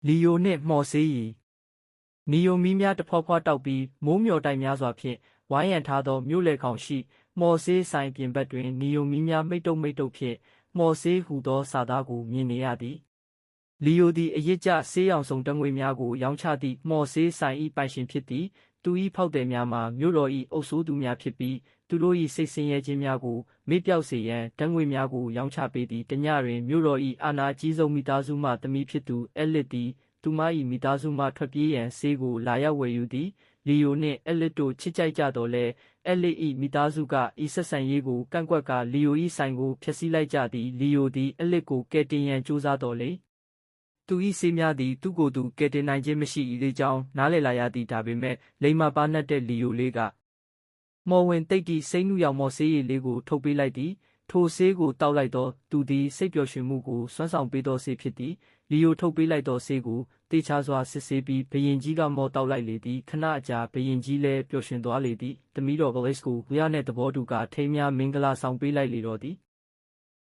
လီယိုနှင့်မော်ဆေးရီနီယိုမီးများတဖွာဖွာတောက်ပြီးမိုးမျှော်တိုက်များစွာဖြင့်ဝိုင်းရံထားသောမြို့လယ်ခေါင်ရှိမော်ဆေးဆိုင်ပြင်ဘက်တွင်နီယိုမီးများမိတ်တုပ်ဖြင့်မော်ဆေးဟူသောစာသားကိုမြင်နေရသည်လီယိုသည်အရစ်ကျဆေးရောင်စုံတငွေများကိုရောင်းချသည့်မော်ဆေးဆိုင်၏ပိုင်ရှင်ဖြစ်သည်သူ၏ဖောက်သည်များမှာမြို့တော်၏အုပ်စိုးသူများဖြစ်ပြီးသူတို့၏စိတ်ဆင်းရဲခြင်းများကိုမေ့ပျောက်စေရန်တငွေများကိုရောင်းချပေးသည်တညတွင်မြို့တော်၏အာဏာအကြီးဆုံးမိသားစုမှသမီးဖြစ်သူအဲလစ်သည်သူမ၏မိသားစုမှထွက်ပြေးရန်ဆေးကိုလာရောက်ဝယ်ယူသည်လီယိုနှင့်အဲလစ်တို့ချစ်ကြိုက်ကြတော်လဲအဲလစ်၏မိသားစုကဤဆက်ဆံရေးကိုကန့်ကွက်ကလီယို၏ဆိုင်ကိုဖျက်ဆီးလိုက်ကြသည်လီယိုသည်အဲလစ်ကိုကယ်တင်ရန်ကြိုးစားတော်လေသူ၏ဆေးများသည်သူ့ကိုယ်သူကယ်တင်နိုင်ခြင်းမရှိ၏ကြောင်းနားလည်လာရသည်ဒါပေမဲ့လိမ္မာပါနှက်တဲ့လီယိုလေးကမော်ဝင်တိတ်တီစိတ်နှူရောင်မော်ဆေးရည်လေးကိုထုတ်ပေးလိုက်သည်ထိုဆေးကိုတောက်လိုက်သောသူသည်စိတ်ပျော်ရွှင်မှုကိုစွမ်းဆောင်ပေးသောဆေးဖြစ်သည်လီယိုထုတ်ပေးလိုက်သောဆေးကိုတေချာစွာစစ်ဆေးပြီးဘရင်ကြီးကမော်တောက်လိုက်လေသည်ခဏအကြာဘရင်ကြီးလည်းပျော်ရွှင်သွားလေသည်သမီးတော်ဂလိစ်ကိုဝရနှင့်သဘောတူကထိမ်းများမင်္ဂလာဆောင်ပေးလိုက်လေတော့သည်